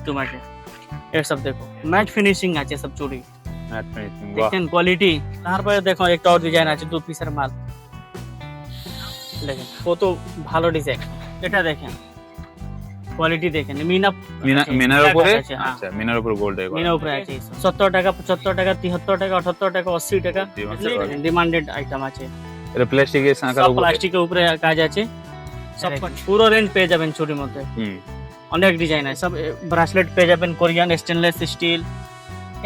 তোমাকে। এর সব দেখো ম্যাট ফিনিশিং আছে সব চুড়ি, ম্যাট ফিনিশিং, বাহ দেখেন কোয়ালিটি। তারপরে দেখো একটা আর ডিজাইন আছে 2 পিসের মাল, দেখেন কত ভালো ডিজাইন। এটা দেখেন কোয়ালিটি দেখেন, মিনার উপরে, আছে, হ্যাঁ। আচ্ছা মিনার উপরে গোল্ড এর মিনার উপরে আছে 70 টাকা, 75 টাকা, 73 টাকা, 78 টাকা, 80 টাকা। ডিমান্ডেড আইটেম আছে, এটা প্লাস্টিকের সাঁকার সব উপরে, প্লাস্টিকের উপরে কাজ আছে, সব পুরো রেঞ্জ পেয়ে যাবেন চুরির মধ্যে। অনেক ডিজাইন আছে, সব ব্রাসলেট পেয়ে যাবেন Korean stainless steel,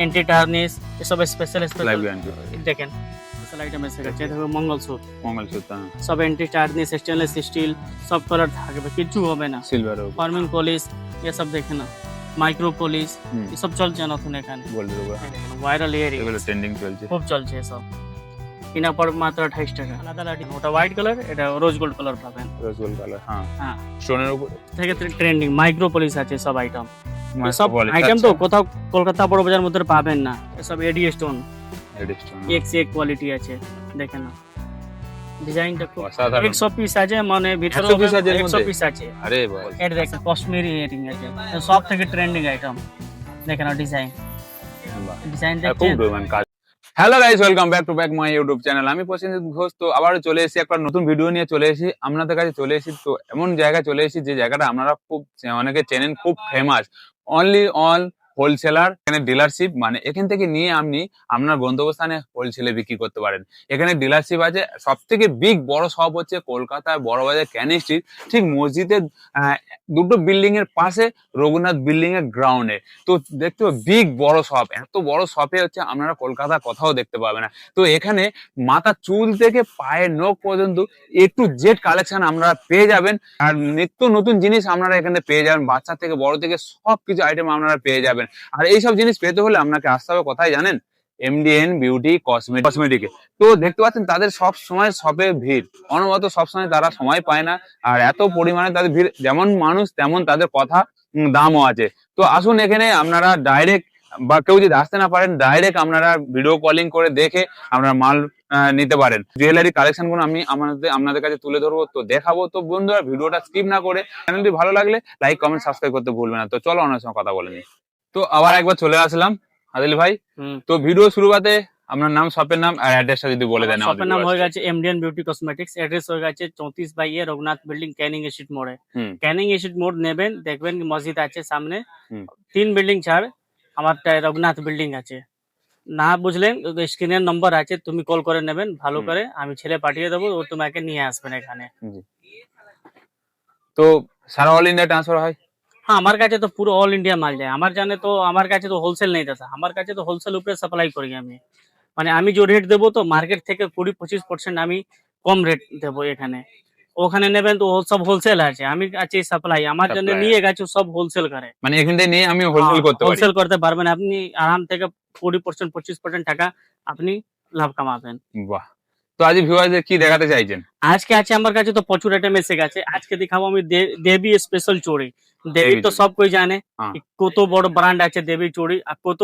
anti tarnish, এসব স্পেশাল লাইভ গ্যারান্টি দেখেন স্পেশাল আইটেম এসে গেছে। দেখো মঙ্গলসূত্র, সব এন্টি টার্নিশ স্টেনলেস স্টিল, সব কালার থাকবে, কিছু হবে না। সিলভার ফার্মিং পলিশ এসব দেখে না, মাইক্রো পলিশ এসব চলছে নতুন এখানে। গোল্ডের উপরে ভাইরাল ইয়ারিং এগুলো ট্রেন্ডিং চলছে, খুব চলছে এসব। কিনা পর মাত্র 28 টাকা। আলাদা লাইটিং, ওটা হোয়াইট কালার, এটা রোজ গোল্ড কালার পাবেন। রোজ গোল্ড কালার, হ্যাঁ হ্যাঁ স্টোনের উপরে থেকে ট্রেন্ডিং মাইক্রো পলিশ আছে সব আইটেম। Micro সব polish, আইটেম তো আচ্ছা। কোথাও কলকাতা বড় বাজার মধ্যে পাবেন না, এসব এডি স্টোন Red stone, এক সে এক কোয়ালিটি আছে, দেখেন না ডিজাইনটা খুব। অসাধারণ। 100 পিস আছে, মানে ভিতরে 100 piece আছে এর 100 মধ্যে? পিস আছে। আরে ভাই, এটা দেখেন কাশ্মীরি ইয়ারিং আছে, সব থেকে ট্রেন্ডিং আইটেম, দেখেন না ডিজাইন ডিজাইন খুব দেখেন। রোমান কাজ। Hello guys, welcome back to my YouTube channel. আমি প্রসেনজিৎ ঘোষ। তো আবারও চলে এসেছি, একটা নতুন ভিডিও নিয়ে চলে এসেছি আপনাদের কাছে। চলে এসেছি তো এমন জায়গায় চলে এসেছি যে জায়গাটা আপনারা খুব অনেকে চেনেন, খুব ফেমাস, অনলি অন হোলসেলার। এখানে ডিলারশিপ, মানে এখান থেকে নিয়ে আপনি আপনার গন্তব্যস্থানে হোলসেলে বিক্রি করতে পারেন। এখানে ডিলারশিপ আছে। সব থেকে বিগ বড় শপ হচ্ছে কলকাতায় বড়বাজার ক্যানিং স্ট্রিট, ঠিক মসজিদের দুটো বিল্ডিং এর পাশে, রঘুনাথ বিল্ডিং এর গ্রাউন্ডে। তো দেখতে বিগ বড় শপ, এত বড় শপে হচ্ছে আপনারা কলকাতা কোথাও দেখতে পাবেন না। তো এখানে মাথা চুল থেকে পায়ের নখ পর্যন্ত A to Z কালেকশন আপনারা পেয়ে যাবেন। আর নিত্য নতুন জিনিস আপনারা এখানে পেয়ে যাবেন, বাচ্চা থেকে বড় থেকে সবকিছু আইটেম আপনারা পেয়ে যাবেন। আর এইসব জিনিস পেতে হলে আপনাকে আসতে হবে কোথায় জানেন? MDN বিউটি কসমেটিকে। তো দেখতে পাচ্ছেন তাদের সব সময় শপে ভিড়, অনবরত সবসময় তারা সময় পায় না। আর এত পরিমাণে তাদের ভিড়, যেমন মানুষ তেমন তাদের কথা, দামও আছে। তো আসুন এখানে আপনারা ডাইরেক্ট, বা কেউ যদি আসতে না পারেন, ডাইরেক্ট আপনারা ভিডিও কলিং করে দেখে আপনারা মাল নিতে পারেন। জুয়েলারি কালেকশন গুলো আমি আপনাদের কাছে তুলে ধরবো, তো দেখাবো। তো বন্ধুরা ভিডিওটা স্কিপ না করে, চ্যানেলটি ভালো লাগলে লাইক কমেন্ট সাবস্ক্রাইব করতে ভুলবেন না। তো চলো ওনার সঙ্গে কথা বলে নিই। তো আবার একবার চলে আসলাম আদিল ভাই। তো ভিডিও শুরুতে আপনার নাম, শপের নাম আর অ্যাড্রেসটা যদি বলে দেন। শপের নাম হয়ে গেছে MDN বিউটি কসমেটিক্স, অ্যাড্রেস হয়ে গেছে 34/A Raghunath building, Canning street মোড়ে। ক্যানিং স্ট্রিট মোড় নেবেন, দেখবেন মসজিদ আছে সামনে, 3 বিল্ডিং ছাড় আমার রঘুনাথ বিল্ডিং আছে। না বুঝলেন স্ক্রিনের নম্বর আছে, তুমি কল করে নেবেন, ভালো করে আমি ছেলে পাঠিয়ে দেবো, ও তোমাকে নিয়ে আসবেন এখানে। তো সারা অল ইন্ডিয়া ট্রান্সফার হয়? হ্যাঁ, আমার কাছে তো পুরো অল ইন্ডিয়া মাল যায়। আমার জানে তো, আমার কাছে তো হোলসেল নেই দাদা, আমার কাছে তো হোলসেল উপরে সাপ্লাই করি আমি। মানে আমি যে রেট দেবো, তো মার্কেট থেকে 20-25% আমি কম রেট দেবো এখানে। ওখানে নেবেন তো সব হোলসেল আছে, আমি আছে সাপ্লাই, আমার জন্য নিয়ে গেছে সব হোলসেল করে। মানে এখান থেকে নিয়ে আমি হোলসেল করতে পারি? হোলসেল করতে পারবেন আপনি আরাম থেকে, 20%-25% টাকা আপনি লাভ কামাবেন। বাহ। তো আজ ভিউয়ারদের কি দেখাতে চাইছেন? আজকে আছে আমার কাছে তো প্রচুর আইটেম এসে গেছে। আজকে দেখাবো আমি দেবী স্পেশাল চুড়ি। দেবী তো সব কই জানে, কত বড় ব্র্যান্ড আছে দেবী চুড়ি, আর কত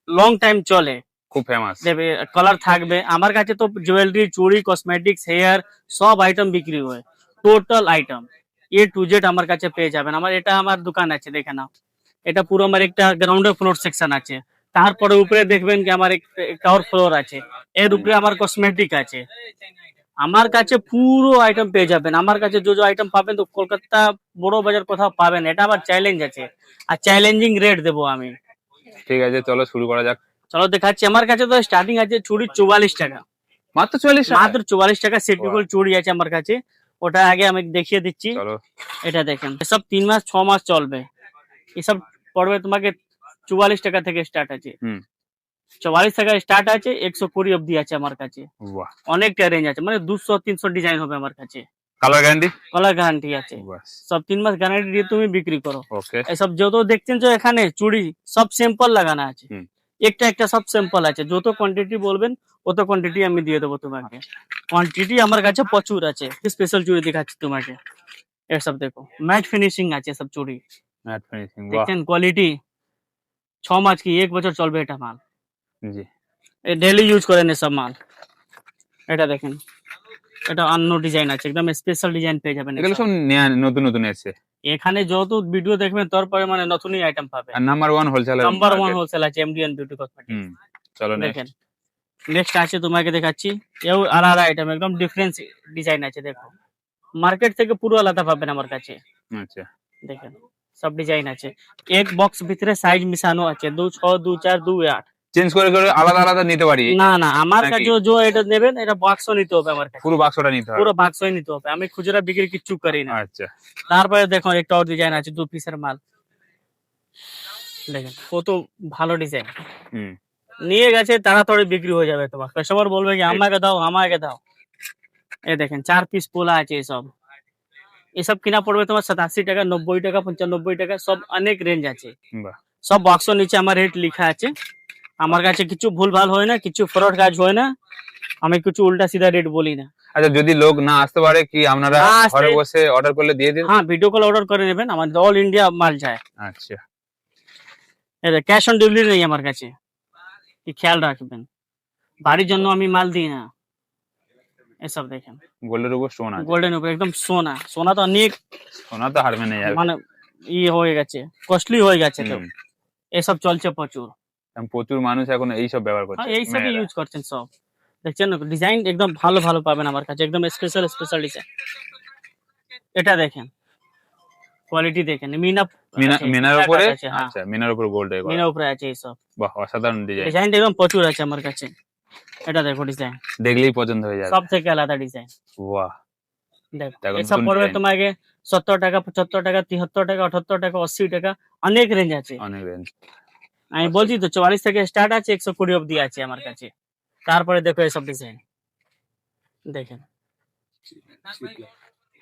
লং টাইম চলে, খুব ফেমাস। দেবী কালার থাকবে। আমার কাছে তো জুয়েলারি, চুড়ি, কসমেটিক্স, হেয়ার সব আইটেম বিক্রি হয়, total item A to Z আমার কাছে পেয়ে যাবেন। এটা আমার দোকান আছে, দেখে নাও। এটা পুরো আমার একটা গ্রাউন্ড ফ্লোর সেকশন আছে, তারপরে উপরে দেখবেন কি আমার একটা আর ফ্লোর আছে, এর উপরে আমার কসমেটিক আছে। আমার কাছে পুরো আইটেম পেয়ে যাবেন। আমার কাছে যে আইটেম পাবেন তো কলকাতা বড় বাজার কোথাও পাবেন। এটা আবার চ্যালেঞ্জ আছে, আর চ্যালেঞ্জিং রেট দেবো আমি। ঠিক আছে, চলো শুরু করা যাক। চলো দেখাচ্ছি। আমার কাছে তো স্টার্টিং আছে চুড়ি 44 টাকা, মাত্র 44 টাকা? মাত্র 44 টাকা সেটিকুল চুড়ি আছে আমার কাছে। ওটা আগে আমি দেখিয়ে দিচ্ছি। এটা দেখেন, এসব 3 মাস 6 মাস চলবে। এসব পড়বে তোমাকে 44 টাকা থেকে স্টার্ট আছে। 44 টাকা স্টার্ট আছে, 120 অবধি আছে আমার কাছে। অনেকটা রেঞ্জ আছে, মানে 200-300 ডিজাইন হবে আমার কাছে। Colour guarantee? কালার গ্যারান্টি আছে, সব 3 মাস গ্যারান্টি দিয়ে তুমি বিক্রি করো। এসব যত দেখছেন যে এখানে চুড়ি সব স্যাম্পল লাগানো আছে, একটা একটা সব স্যাম্পল আছে। যত কোয়ান্টিটি বলবেন অত কোয়ান্টিটি আমি দিয়ে দেবো তোমাকে। কোয়ান্টিটি আমার কাছে প্রচুর আছে। স্পেশাল চুড়ি দেখাচ্ছি তোমাকে, এর সব দেখো ম্যাট ফিনিশিং আছে সব চুড়ি। ম্যাট ফিনিশিং, বাহ। দেখেন কোয়ালিটি, 6 মাস কি 1 বছর চলবে এটা মাল। জি, ডেইলি ইউজ করেন এসব মাল। এটা দেখেন, এটা অন্য ডিজাইন আছে, একদম স্পেশাল ডিজাইন পেয়ে যাবেন। এগুলো সব নতুন নতুন এসেছে। এখানে যত ভিডিও দেখবেন তারপরে মানে নতুনই আইটেম পাবে। আর নাম্বার 1 হোলসেলার নাম্বার 1 হোলসেল আছে এমডিএন বিউটি কসমেটিক্স। হুম চলো দেখেন নেক্সট। নেক্সট আছে তোমাকে দেখাচ্ছি, এও আলাদা আইটেম, একদম ডিফারেন্স ডিজাইন আছে। দেখো মার্কেট থেকে পুরো আলাদা পাবেন আমার কাছে। আচ্ছা দেখেন সব ডিজাইন আছে, এক বক্স ভিতরে সাইজ মিশানো আছে, 2 6 2 4 2 8। চেঞ্জ করে করে আলাদা আলাদা নিতে পারি না না, আমার নাকি? কাছে যে এটা নেবেন এটা বাক্স নিতে হবে আমার কাছে, পুরো বাক্সটা নিতে হবে? পুরো বাক্সই নিতে হবে, আমি খুচরা বিক্রি কিচ্ছু করি না। আচ্ছা তারপরে দেখো একটা আর ডিজাইন আছে 2 পিসের মাল, দেখেন কত ভালো ডিজাইন। হুম নিয়ে গেছে তাড়াতাড়ি বিক্রি হয়ে যাবে, তোমার কাস্টমার বলবে কি আমাকে দাও আমাকে দাও। এই দেখেন 4 পিস পোলা আছে, এসব কিনা পড়বে তোমার 87 টাকা, 90 টাকা, 95 টাকা, সব অনেক রেঞ্জ আছে। বাহ সব বাক্স নিচে আমার রেট লেখা আছে। আমার কাছে কিছু ভুলভাল হয় না, কিছু ফ্রড কাজ হয় না, আমি কিছু উল্টা সিধা রেট বলি না। আচ্ছা যদি লোক না আসতে পারে কি আপনারা না আসতে- ঘরে বসে অর্ডার করলে দিয়ে দিন? হ্যাঁ ভিডিও কল অর্ডার করে নেবেন, আমার অল ইন্ডিয়া মাল যায়। আচ্ছা ক্যাশ অন ডেলিভারি নেই আমার কাছে, কি খেয়াল রাখবেন, বাড়ির জন্য আমি মাল দিই না। এসব দেখেন গোল্ডের উপর স্টোন আছে, গোল্ডেন উপর একদম সোনা, সোনা তো অনেক সোনা তো হার মেনে যাবে। মানে হয়ে গেছে, কস্টলি হয়ে গেছে, তো হুম, এসব চলছে প্রচুর। এখন প্রচুর মানুষ এখন এইসব ব্যবহার করছে এই সবই মেয়েরা। ইউজ করছেন সব, দেখছেন ডিজাইন একদম ভালো ভালো পাবেন আমার কাছে, একদম স্পেশাল স্পেশাল ডিজাইন। এটা দেখেন কোয়ালিটি দেখেন, মিনার উপরে আছে, হ্যাঁ আচ্ছা মিনার উপর গোল্ড এর করা। মিনা উপরে আছে এইসব বাহ অসাধারণ ডিজাইন, ডিজাইন, একদম প্রচুর আছে আমার কাছে। এটা দেখো ডিজাইন দেখলেই পছন্দ হয়ে যাবে। সব থেকে আলাদা ডিজাইন। বাহ দেখো দেখো এসব নতুন পড়বে design। তোমাকে 70 টাকা, 75 টাকা, 73 টাকা, 78 টাকা, 80 টাকা, অনেক রেঞ্জ আছে। অনেক রেঞ্জ। আমি বলছি তো 44 থেকে স্টার্ট আছে, 120 অবধি আছে আমার কাছে। তারপরে দেখো এসব ডিজাইন, দেখেন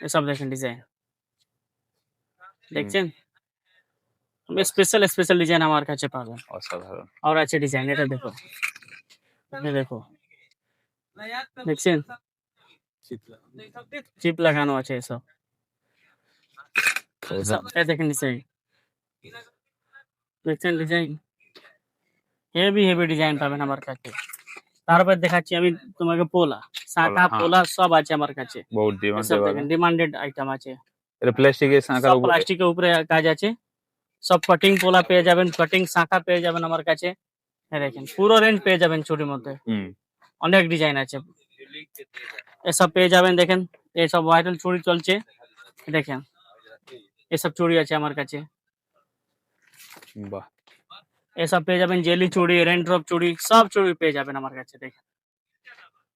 এসব দেখেন ডিজাইন, দেখছেন স্পেশাল স্পেশাল ডিজাইন আমার কাছে পাবেন। অসাধারণ। আর আছে ডিজাইন, এটা দেখো, এটা দেখো, দেখছেন চিপ লাগানো আছে এসব। এই দেখেন ডিজাইন, দেখছেন ডিজাইন, হেভি হেভি ডিজাইন পাবেন আমার কাছে। তারপর দেখাচ্ছি আমি তোমাকে পোলা, শাঁখা হ্যাঁ। পোলা সব আছে আমার কাছে। বহুত ডিমান্ড এসব দেখেন ডিমান্ডেড আইটেম আছে, এটা প্লাস্টিকের শাঁখার সব উপর। প্লাস্টিকের উপরে কাজ আছে, সব কাটিং পোলা পেয়ে যাবেন, কাটিং শাঁখা পেয়ে যাবেন আমার কাছে। এই দেখেন পুরো রেঞ্জ পেয়ে যাবেন চুরির মধ্যে, হুম অনেক ডিজাইন আছে, এসব পেয়ে যাবেন। দেখেন এসব ভাইরাল চুড়ি চলছে, দেখেন এসব চুড়ি আছে আমার কাছে। বাহ এসব পেয়ে যাবেন, জেলি চুড়ি, রেনড্রপ চুড়ি, সব চুড়ি পেয়ে যাবেন আমার কাছে। দেখেন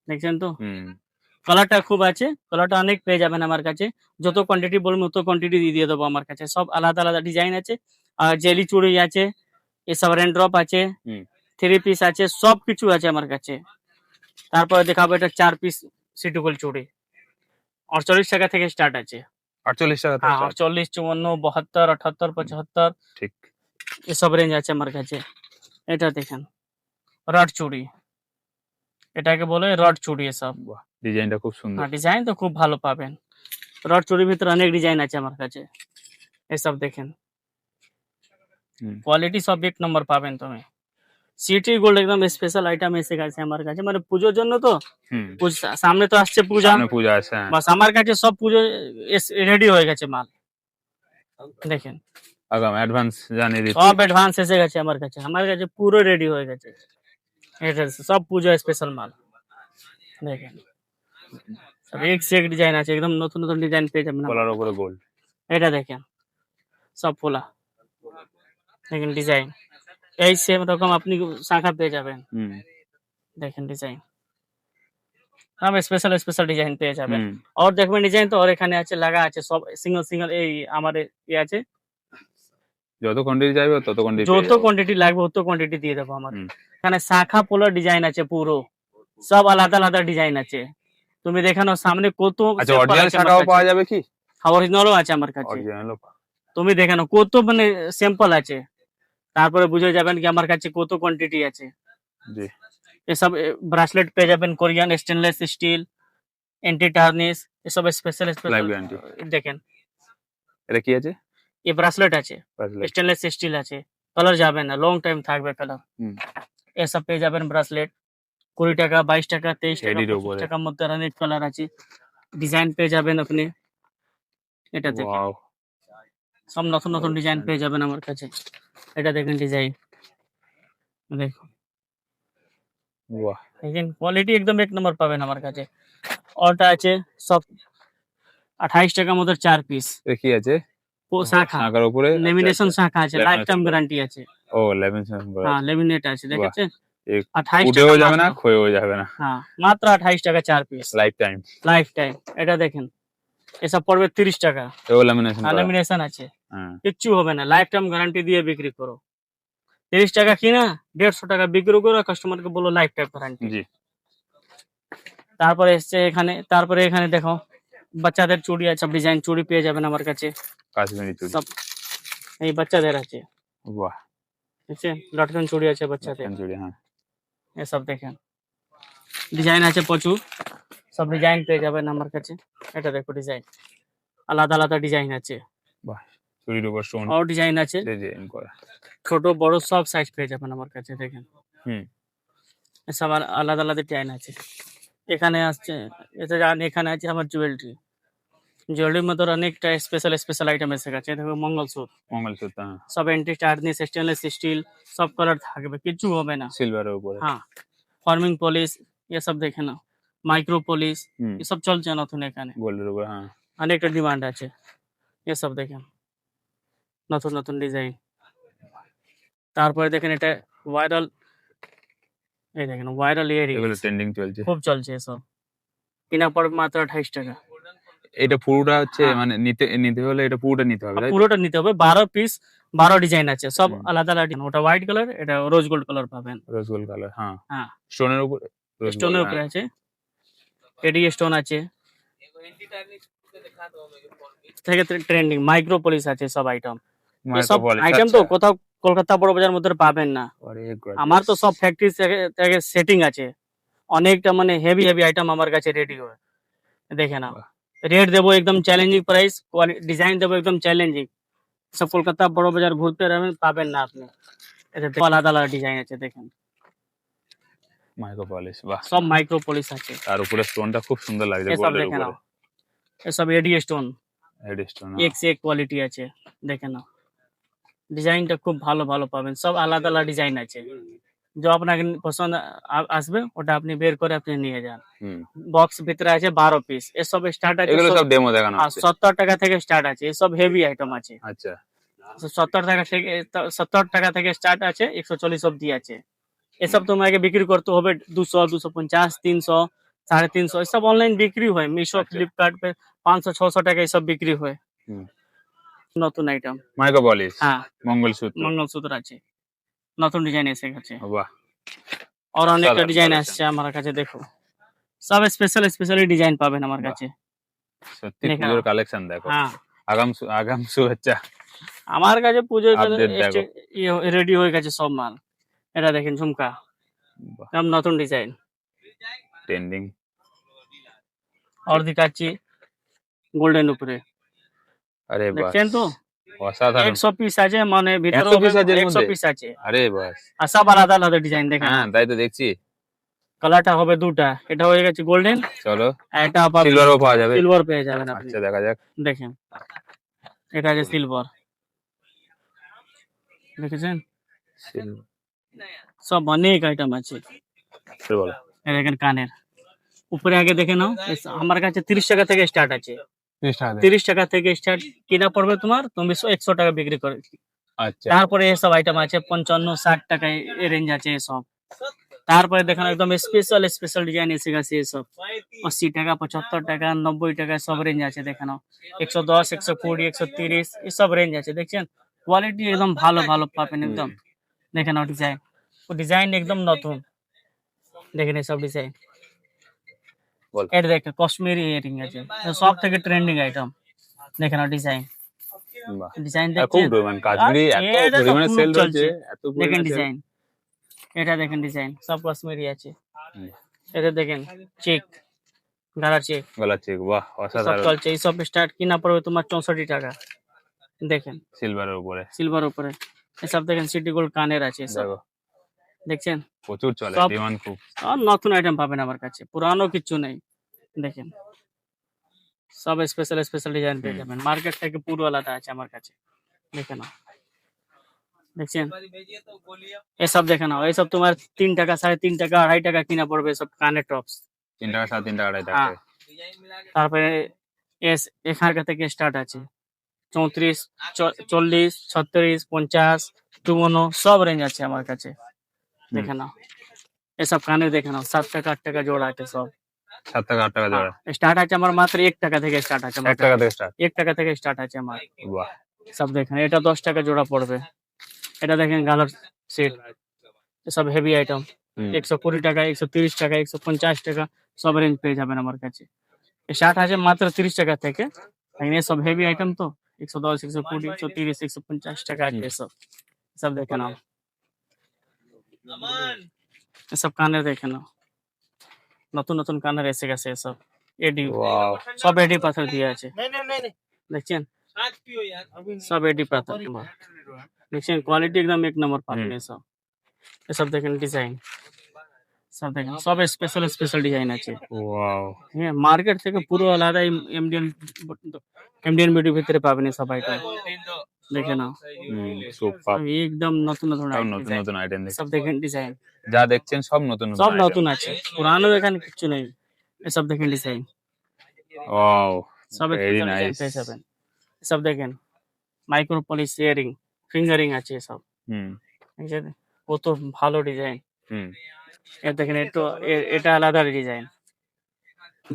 দেখছেন তো হুম কালারটা খুব আছে, কালারটা অনেক পেয়ে যাবেন আমার কাছে। যত কোয়ান্টিটি বলবেন তত কোয়ান্টিটি দিয়ে দেবো আমার কাছে। সব আলাদা আলাদা ডিজাইন আছে, আর জেলি চুড়ি আছে, এসব রেনড্রপ আছে, হুম 3 পিস আছে, সব কিছু আছে আমার কাছে। তারপরে দেখাবো এটা 4 পিস সিটুকল চুড়ি, 48 টাকা থেকে স্টার্ট আছে। 48 টাকা থেকে হ্যাঁ start। 48, 54, 72, 78, 75 ঠিক এসব রেঞ্জ আছে আমার কাছে। এটা দেখেন রড চুড়ি, এটাকে বলে রড চুড়ি এসব। বাহ ডিজাইনটা খুব সুন্দর। হ্যাঁ ডিজাইন তো খুব ভালো পাবেন, রড চুড়ির ভিতরে অনেক ডিজাইন আছে আমার কাছে। এসব দেখেন হুম কোয়ালিটি সব এক নম্বর পাবেন তুমি। সিটি গোল্ড একদম স্পেশাল আইটেম এসে গেছে আমার কাছে, মানে পুজোর জন্য তো। হুম সামনে তো আসছে পূজা, সামনে পূজা আছে হ্যাঁ। বাস আমার কাছে সব পুজো রেডি হয়ে গেছে মাল। দেখেন আগাম অ্যাডভান্স জানিয়ে দিচ্ছি। সব অ্যাডভান্স এসে গেছে আমার কাছে, আমার কাছে পুরো রেডি হয়ে গেছে। এটা সব পুজো স্পেশাল মাল। দেখেন সব এক সে এক ডিজাইন আছে, একদম নতুন নতুন ডিজাইন পেয়ে যাবেন আমার। কলার উপরে গোল্ড। এটা দেখেন সব পোলা, দেখেন ডিজাইন এই সেম রকম আপনি শাখা পেয়ে যাবেন। হুম দেখেন ডিজাইন সব স্পেশাল স্পেশাল ডিজাইন পেয়ে যাবেন। হুম और দেখবেন ডিজাইন তো, और এখানে আছে লাগা আছে সব সিঙ্গেল সিঙ্গেল, এই আমার ইয়ে আছে, যত কোয়ান্টিটি চাইবে তত কোয়ান্টিটি যত কোয়ান্টিটি লাগবে তত কোয়ান্টিটি দিয়ে দেবো আমার। হুম। এখানে শাখা পোলার ডিজাইন আছে, পুরো সব আলাদা আলাদা ডিজাইন আছে। তুমি দেখানো সামনে কত আচ্ছা অরিজিনাল শাখাও পাওয়া যাবে কি? অরিজিনালও আছে আমার কাছে। অরিজিনালও তুমি দেখানো কত মানে স্যাম্পল আছে, তারপরে বুঝে যাবেন কি আমার কাছে কত কোয়ান্টিটি আছে। জি এসব ব্রাসলেট পেয়ে যাবেন, Korean stainless steel, anti tarnish, এসব স্পেশাল লাইভ স্পেশাল। গ্যারান্টি। দেখেন এটা কি আছে? ये ब्रासलेट আছে, ব্রাসলেট। স্টেনলেস স্টিল আছে, কালার যাবে না, লং টাইম থাকবে কালার। হুম এসব পেয়ে যাবেন ব্রাসলেট 20 টাকা, 22 টাকা, 23 টাকা, এডির 25 উপরে। টাকার মধ্যে অনেক কালার আছে, ডিজাইন পেয়ে যাবেন আপনি। এটা দেখেন ওয়াও সব নতুন নতুন ডিজাইন পেয়ে যাবেন আমার কাছে। এটা দেখেন ডিজাইন, দেখুন বাহ, দেখেন কোয়ালিটি একদম এক নম্বর পাবেন আমার কাছে। ওটা আছে সব 28 টাকার মধ্যে 4 পিস। এ কি আছে? শাখা শাখার উপরে লেমিনেশন শাখা আছে, লাইফ টাইম Lamination করা। গ্যারান্টি আছে। ও লেমিনেশন করা হ্যাঁ আছে। লেমিনেট আছে, বাহ, দেখেছেন? এ 28 উঠেও টাকা যাবে না, মাত্র। ক্ষয়েও যাবে না, হ্যাঁ মাত্র 28 টাকা 4 piece, life time. Life time. এটা দেখেন এসব পড়বে 30 টাকা। এও লেমিনেশন করা। লেমিনেশন আছে, হ্যাঁ, কিচ্ছু হবে না, লাইফ টাইম গ্যারান্টি দিয়ে বিক্রি করো। 30 টাকা কিনা 150 টাকা বিক্রি করো, কাস্টমারকে বলো লাইফ টাইম গ্যারান্টি। জি। তারপরে এসছে এখানে, তারপরে এখানে দেখো বাচ্চাদের চুড়ি আছে, সব ডিজাইন চুড়ি পেয়ে যাবেন আমার কাছে। কাশ্মীরি চুড়ি। সব এই বাচ্চাদের আছে, বাহ, দেখছেন? লটকন চুড়ি আছে বাচ্চাদের, চুড়ি, হ্যাঁ। এসব দেখেন ডিজাইন আছে প্রচুর, সব ডিজাইন পেয়ে যাবেন আমার কাছে। এটা দেখো ডিজাইন, আলাদা আলাদা ডিজাইন আছে, বাহ, চুড়ির উপর স্টোন ও ডিজাইন আছে, ডিজাইন করা। ছোট বড় সব সাইজ পেয়ে যাবেন আমার কাছে। দেখেন হুম, সব আলাদা আলাদা ডিজাইন আছে। এখানে আসছে, এটা জান, এখানে আছে আমার জুয়েলারি। জুয়েলারির মধ্যে অনেকটা স্পেশাল স্পেশাল আইটেম এসে গেছে। দেখো মঙ্গলসূত্র, মঙ্গলসূত্র, হ্যাঁ। সব এন্টি চার্নিস স্টেনলেস স্টিল, সব কালার থাকবে, কিচ্ছু হবে না। সিলভারের উপরে। হ্যাঁ ফর্মিং পলিশ এসব দেখে নাও, মাইক্রো পলিশ হুম, এসব চলছে নতুন এখানে, গোল্ডের উপরে, হ্যাঁ। অনেকটা ডিমান্ড আছে। এসব দেখেন নতুন নতুন ডিজাইন। তারপরে দেখেন এটা ভাইরাল, এই দেখেন ভাইরাল ইয়ারিং, এগুলো ট্রেন্ডিং চলছে। খুব চলছে এসব, কিনা পড়বে মাত্র 28 টাকা। এটা পুরোটা হচ্ছে হ্যাঁ। মানে নিতে নিতে হলে এটা পুরোটা নিতে হবে, তাই তো? পুরোটা নিতে হবে, 12 পিস 12 ডিজাইন আছে, সব হুম। আলাদা আলাদা design। ওটা হোয়াইট কালার, এটা রোজ গোল্ড কালার পাবেন। রোজ গোল্ড কালার, হ্যাঁ। হ্যাঁ স্টোনের উপরে রোজ স্টোনের গোল্ড, উপরে আছে, এডি স্টোন আছে, থেকে ট্রেন্ডিং মাইক্রো পলিশ আছে, সব আইটেম। সব আইটেম তো কোথাও কলকাতা বড় বাজার মধ্যে পাবেন না, আমার তো সব ফ্যাক্টরি থেকে সেটিং আছে, অনেকটা মানে হেভি হেভি আইটেম আমার কাছে রেডি হয়। দেখে নাও, রেট দেবো একদম চ্যালেঞ্জিং প্রাইস, ডিজাইন দেবো একদম চ্যালেঞ্জিং। সব কলকাতা বড় বাজার ঘুরতে যাবেন পাবেন না আপনি। এটা দেখো আলাদা আলাদা ডিজাইন আছে, দেখেন মাইক্রো পলিশ, বাহ। সব মাইক্রো পলিশ আছে। তার উপরে স্টোনটা খুব সুন্দর লাগছে, এসব গোল্ডের দেখে উপরে। নাও, এসব এডি স্টোন, হেড স্টোন, এক সে এক কোয়ালিটি আছে, দেখে নাও ডিজাইনটা খুব ভালো ভালো পাবেন, সব আলাদা আলাদা ডিজাইন আছে। जो আপনাকে পছন্দ আসবে ওটা আপনি বের করে আপনি নিয়ে যান। হুম। বক্স ভিতরে আছে 12 পিস, এসব স্টার্ট আছে এগুলো সব ডেমো দেখানো হচ্ছে। 70 টাকা থেকে স্টার্ট আছে, এসব হেভি আইটেম আছে। আচ্ছা, 70 টাকা থেকে 70 টাকা থেকে স্টার্ট আছে, 140 অবধি আছে। এসব তোমাকে বিক্রি করতে হবে 200 250 300 350, এসব অনলাইন বিক্রি হয়, মিশো আচ্ছা। ফ্লিপকার্ট पे 500 600 টাকা এসব বিক্রি হয়। হুম। নতুন আইটেম, মাইক্রো পলিশ, হ্যাঁ মঙ্গলসূত্র, মঙ্গলসূত্র আছে, নতুন ডিজাইন এসে গেছে, বাহ। আর অনেকটা সাধারণ ডিজাইন collection। আসছে আমার কাছে। দেখো সব স্পেশাল স্পেশাল ডিজাইন পাবেন আমার বাহ। কাছে। সত্যি দেখে পুজোর নাও। কালেকশন দেখো। হ্যাঁ আগাম আগাম শুভেচ্ছা। আমার কাছে পুজোর Update দেখো। রেডি হয়ে গেছে সব মাল। এটা দেখেন ঝুমকা, বাহ, সব নতুন ডিজাইন। ট্রেন্ডিং। আর দেখাচ্ছি গোল্ডেন উপরে, আরে বাহ, দেখছেন তো অসাধারণ। 100 পিস আছে, মানে ভিতরে 100 piece আছে এর 100 মধ্যে? পিস আছে, আরে বাস, আর সব আলাদা আলাদা ডিজাইন। দেখেন হ্যাঁ তাই তো দেখছি। কালারটা হবে দুটা, এটা হয়ে গেছে গোল্ডেন, চলো, আর এটা আবার সিলভারও পাওয়া যাবে। সিলভার পেয়ে যাবেন আপনি। আচ্ছা, দেখা যাক। দেখেন এটা আছে সিলভার, দেখেছেন Silver, সব অনেক আইটেম আছে। বলো। এই দেখেন কানের উপরে আগে দেখে নাও, আমার কাছে 30 টাকা থেকে স্টার্ট আছে, 30 টাকা থেকে স্টার্ট, কিনা পড়বে তোমার তুমি 100 টাকা বিক্রি করে। আচ্ছা, তারপরে এসব আইটেম আছে 55 60 টাকায় রেঞ্জ আছে এসব। তারপরে দেখেন একদম স্পেশাল স্পেশাল ডিজাইন এসে গেছে এসব, 80 টাকা 75 টাকা 90 টাকা সব রেঞ্জ আছে। দেখেন 110 120 130 এসব রেঞ্জ আছে, দেখছেন কোয়ালিটি একদম ভালো ভালো পাবেন একদম। দেখেন ডিজাইন, ও ডিজাইন একদম নতুন, দেখেন এসব ডিজাইন। বল। এটা দেখেন কাশ্মীরি ইয়ারিং আছে, সব থেকে ট্রেন্ডিং আইটেম। দেখেন ডিজাইন, বাহ। ডিজাইন আর খুব দেখছেন, মানে কাশ্মীরি এত এটা তো পরিমাণে খুব সেল চলছে। রয়েছে, এত দেখেন পরিমাণে sale। ডিজাইন, এটা দেখেন ডিজাইন সব কাশ্মীরি আছে। হুম। এটা দেখেন চেক, গালা চেক, গলা চেক, বাহ, সব অসাধারণ। চলছে। এইসব স্টার্ট কিনা পড়বে তোমার 64 টাকা। দেখেন সিলভারের উপরে সিলভার উপরে এসব দেখেন, সিটি গোল্ড কানের আছে এসব, দেখো, দেখছেন প্রচুর চলে, সব। ডিমান্ড খুব। আর নতুন আইটেম পাবেন আমার কাছে, পুরানো কিচ্ছু নেই। দেখেন সব স্পেশাল স্পেশাল ডিজাইন পেয়ে যাবেন, মার্কেট থেকে পুরো আলাদা আছে আমার কাছে। দেখে নাও, দেখছেন এসব দেখে নাও, এসব তোমার 3 টাকা 3.5 টাকা 2.5 টাকা কিনা পড়বে এসব কানের টপস। 3 টাকা 3.5 টাকা 2.5 টাকা হ্যাঁ, তারপরে এখানকার থেকে স্টার্ট আছে 34, 40, 36, 50, 52 সব রেঞ্জ আছে আমার কাছে। দেখে নাও এসব কানে দেখে নাও 7 টাকা 8 টাকা জোড়া আছে সব। 7 টাকা 8 টাকা জোড়া, স্টার্ট আছে আমার মাত্র 1 টাকা থেকে স্টার্ট আছে 1 টাকা থেকে স্টার্ট। 1 টাকা থেকে স্টার্ট আছে আমার। বাহ, সব দেখেন, এটা 10 টাকা জোড়া পড়বে। এটা দেখেন গালার সেট, সব হেভি আইটেম। 120 টাকা, 130 টাকা, 150 টাকা সব রেঞ্জ পেয়ে যাবেন আমার কাছে। শার্ট আছে মাত্র 30 টাকা থেকে, लेकिन সব হেভি আইটেম তো 110, 120, 130, 150 টাকা আছে এসব। সব দেখে নাও, এসব কানের দেখে নাও, নতুন নতুন কানের এসে গেছে এসব। এডি, ওয়াও, সব এডি পাথর দিয়ে আছে, দেখছেন সব এডি পাথর। দেখছেন কোয়ালিটি একদম 1 নম্বর পাবেন এসব। এসব দেখেন ডিজাইন, সব দেখেন সব স্পেশাল স্পেশাল ডিজাইন আছে। ওয়াও, হ্যাঁ, মার্কেট থেকে পুরো আলাদা ইন্ডিয়ান বিউটির ভিতরে পাবেন এসব আইটেম। দেখে নাও, সুপার, একদম নতুন নতুন সব item নতুন design। নতুন আইটেম সব দেখেন ডিজাইন, যা দেখছেন সব নতুন সব item। নতুন আছে, পুরানো এখানে কিছু নেই। এসব দেখেন ডিজাইন, ওয়াও, সব ভেরি ডিজাইন নাইস। পেয়ে যাবেন। সব দেখেন মাইক্রো পলিশ ইয়ারিং, ফিঙ্গারিং আছে সব। ঠিক আছে, কত ভালো ডিজাইন। এর দেখেন এটা আলাদা ডিজাইন,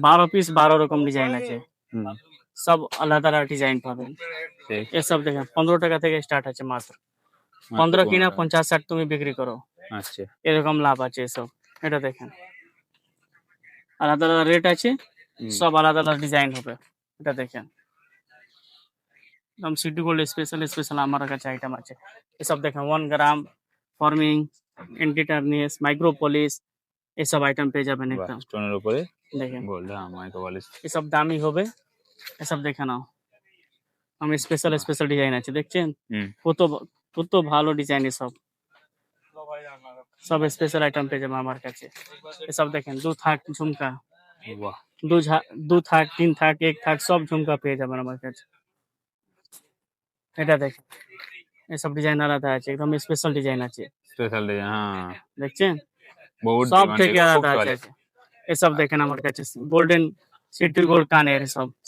12 পিস 12 রকম ডিজাইন আছে, সব আলাদা আলাদা ডিজাইন পাবেন। এসব দেখেন 15 টাকা থেকে স্টার্ট আছে মাত্র। 15 কিনা 50-60 তুমি বিক্রি করো, আচ্ছা, এরকম লাভ আছে এসব। এটা দেখেন আলাদা আলাদা রেট আছে, সব আলাদা আলাদা ডিজাইন হবে। এটা দেখেন একদম সিটি গোল্ড স্পেশাল স্পেশাল আমার কাছে আইটেম আছে। এসব দেখেন 1 গ্রাম ফর্মিং, এন্টিটারনিস, মাইক্রো পলিশ এসব আইটেম পেয়ে যাবেন একদম। স্টোনের উপরে দেখেন গোল্ড, হ্যাঁ মাইক্রো পলিশ, এসব দামি হবে। এসব দেখে নাও, আমি স্পেশাল স্পেশাল ডিজাইন আছে, দেখছেন কত ভালো ডিজাইন এসব। সব স্পেশাল আইটেম পেয়ে যাবেন আমার কাছে। এসব দেখেন 2 থাক ঝুমকা, বাহ, 2 থাক 3 থাক 1 থাক সব ঝুমকা পেয়ে যাবেন আমার কাছে। এটা দেখেন এসব ডিজাইন আলাদা আছে, একদম স্পেশাল ডিজাইন আছে, স্পেশাল ডিজাইন, হ্যাঁ দেখছেন বহুত সব ডিমান্ড, থেকে আলাদা আছে। এসব দেখেন আমার কাছে গোল্ডেন সিটি গোল্ড কানের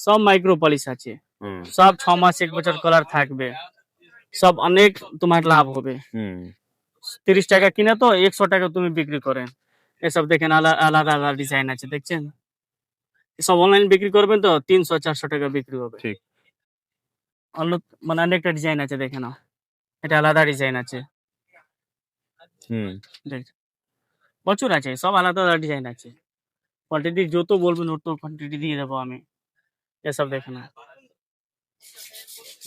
সব মাইক্রো পলিশ আছে, সব 6 মাস 1 বছর কালার থাকবে, সব অনেক তোমার লাভ হবে। 30 টাকা কিনা তো 100 টাকা তুমি বিক্রি করেন। এসব দেখেন আলাদা আলাদা ডিজাইন আছে, দেখছেন সব অনলাইন বিক্রি করবেন তো 300-400 টাকা বিক্রি হবে। ঠিক, অন্য মানে অনেকটা ডিজাইন আছে, দেখে নাও এটা আলাদা ডিজাইন আছে। দেখছেন প্রচুর আছে, সব আলাদা আলাদা ডিজাইন আছে। কোয়ান্টিটি যত বলবেন তত কোয়ান্টিটি দিয়ে দেবো আমি। এসব দেখে না,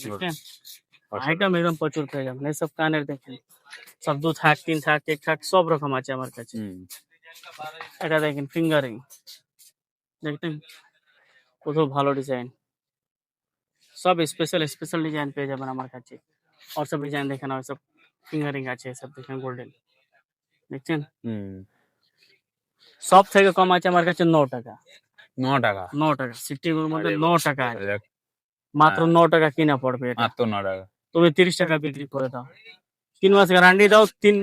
দেখছেন আইটেম একদম প্রচুর পেয়ে যাবেন। এসব কানের দেখেন সব 2 থাক 3 থাক 1 থাক সব রকম আছে আমার কাছে। এটা দেখেন ফিঙ্গারিং, দেখতেন কত ভালো ডিজাইন, সব স্পেশাল স্পেশাল ডিজাইন পেয়ে যাবেন আমার কাছে। আর সব ডিজাইন দেখেন, আর সব ফিঙ্গারিং আছে, সব দেখেন গোল্ডেন, দেখছেন সব থেকে কম আছে আমার কাছে 9 টাকা। 9 টাকা, 9 টাকা সিটির মধ্যে 9 টাকা আছে, মাত্র 9 টাকা কিনা পড়বে এটা। মাত্র 9 টাকা, তুমি 30 টাকা বিক্রি করে দাও, 3 মাস গ্যারান্টি দাও, 3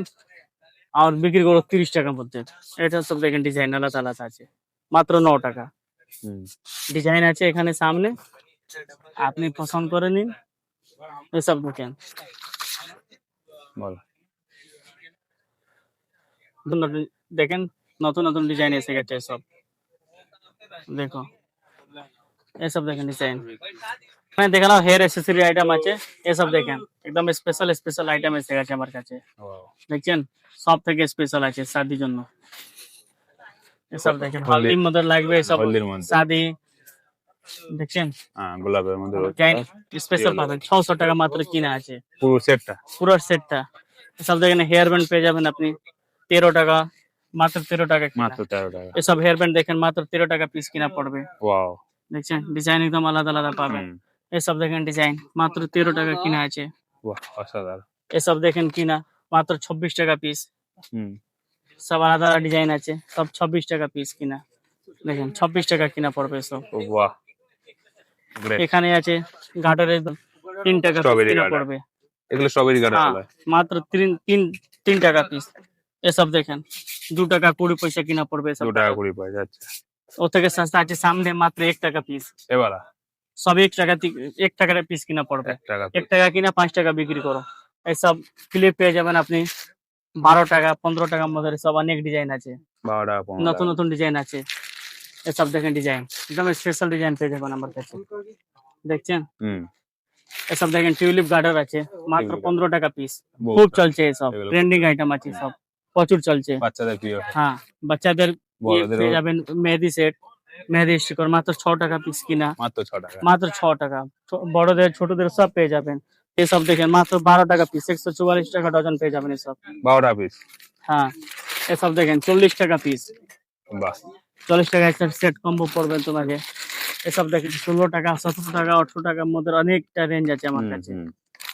আর বিক্রি করো 30 টাকার মধ্যে। এটা সব দেখেন ডিজাইন আলাদা আলাদা আছে, মাত্র 9 টাকা। ডিজাইন আছে এখানে সামনে, আপনি পছন্দ করে নিন। এসব দেখেন বল, দেখেন নতুন নতুন ডিজাইন এসে গেছে সব, দেখো এসব দেখেন ডিজাইন। মানে দেখালাম হেয়ার অ্যাক্সেসরি আইটেম আছে, এসব দেখেন একদম স্পেশাল স্পেশাল আইটেম এসে গেছে আমার কাছে, দেখছেন সব থেকে স্পেশাল আছে শাদির জন্য। এসব দেখেন হলদির মধ্যে লাগবে, এসব হলদির মধ্যে, শাদি, দেখছেন গোলাপের মধ্যে স্পেশাল পাবেন। 600 টাকা মাত্র কিনা আছে পুরো সেটটা, পুরো সেটটা। এসব দেখেন হেয়ার ব্যান্ড পেয়ে যাবেন আপনি 13 টাকা, মাত্র 13 টাকা কিনা। মাত্র 13 টাকা। এসব হেয়ার ব্যান্ড দেখেন মাত্র 13 টাকা পিস কিনা পড়বে। ওয়াও, দেখছেন ডিজাইন একদম আলাদা আলাদা পাবেন। এসব দেখেন ডিজাইন মাত্র 13 টাকা কিনা আছে। বাহ, অসাধারণ। এসব দেখেন কিনা মাত্র 26 টাকা পিস। সব আলাদা আলাদা ডিজাইন আছে, সব 26 টাকা পিস কিনা। দেখেন 26 টাকা কিনা পড়বে সব। বাহ, গ্রেট। এখানে আছে গার্ডারের 3 টাকা piece Strawberry কিনা garter। পড়বে। এগুলো স্ট্রবেরি গার্ডার হ্যাঁ, বলা হয়। মাত্র 3 টাকা পিস। এসব দেখেন 2 টাকা 20 পয়সা কিনা পড়বে এসব 2 টাকা 20 পয়সা, আচ্ছা। ও থেকে সস্তা আছে সামনে মাত্র 1 টাকা পিস। এবারা সব 1 টাকার পিস কিনা পড়বে। 1 টাকা 1 টাকা কিনা 5 টাকা বিক্রি করো। এইসব ক্লিপ পেয়ে যাবেন আপনি 12 টাকা 15 টাকার মধ্যে। সব অনেক ডিজাইন আছে, 12 টাকা 15 নতুন টাকা। নতুন ডিজাইন আছে। এসব দেখেন ডিজাইন, একদম স্পেশাল ডিজাইন পেয়ে যাবেন আমার কাছে। দেখছেন, হুম, এসব দেখেন টিউলিপ গার্ডার আছে মাত্র Tulip 15 টাকা পিস। বহুত খুব চলছে এসব, এগুলো ট্রেন্ডিং আইটেম আছে সব, প্রচুর চলছে। বাচ্চাদের প্রিয়। হ্যাঁ, বাচ্চাদের বড়দেরও পেয়ে যাবেন মেহেদি সেট, মেহেদি স্টিকার মাত্র 6 টাকা পিস কিনা, মাত্র 6 টাকা। মাত্র 6 টাকা। বড়দের ছোটদের সব পেয়ে যাবেন। এসব দেখেন মাত্র 12 টাকা পিস, 144 টাকা ডজন পেয়ে যাবেন এসব। 12 টাকা পিস। হ্যাঁ, এসব দেখেন 40 টাকা পিস, বাহ, 40 টাকা একটা সেট কম্বো পড়বে তোমাকে। এসব দেখেন 16 টাকা 17 টাকা 18 টাকার মধ্যে অনেকটা রেঞ্জ আছে আমার কাছে।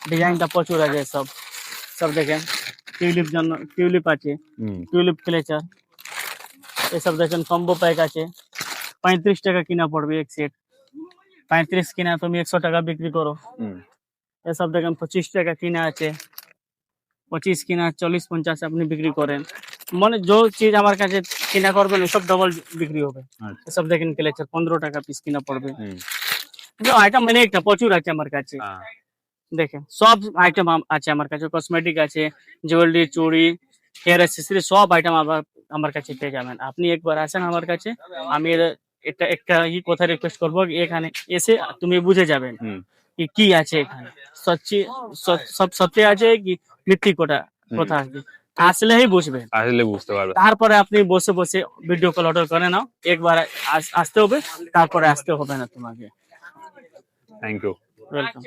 ডিজাইনটা প্রচুর আছে সব। সব দেখেন টিউলিপ জন্য টিউলিপ আছে, টিউলিপ ক্লেচার। এসব দেখেন কম্বো প্যাক আছে, 35 টাকা কিনা পড়বে এক সেট। 35 কিনা তুমি 100 টাকা বিক্রি করো। এসব দেখেন 25 টাকা কিনা আছে, 25 কিনা 40-50 আপনি বিক্রি করেন। মানে যে চিজ আমার কাছে কিনা করবেন সব ডবল বিক্রি হবে। আচ্ছা। এসব দেখেন ক্লেচার 15 টাকা পিস কিনা পড়বে। আইটেম মানে একটা প্রচুর আছে আমার কাছে। দেখেন সব আইটেম আছে আমার কাছে, কসমেটিক আছে, জুয়েলারি, চুড়ি, হেয়ার অ্যাক্সেসরি, সব আইটেম আমার কাছে পেয়ে যাবেন। আপনি একবার আসেন আমার কাছে, আমি এটা একটা কথা রিকোয়েস্ট করবো, এখানে এসে তুমি বুঝে যাবেন কি আছে এখানে। সব সত্যি আছে কি মিথ্যি কথা আছে, আসলেই বুঝবেন। আসলে বুঝতে পারবে। তারপরে আপনি বসে বসে ভিডিও কল অর্ডার করে নাও। একবার আসতে হবে, তারপরে আসতে হবে না তোমাকে। Thank you. ওয়েলকাম।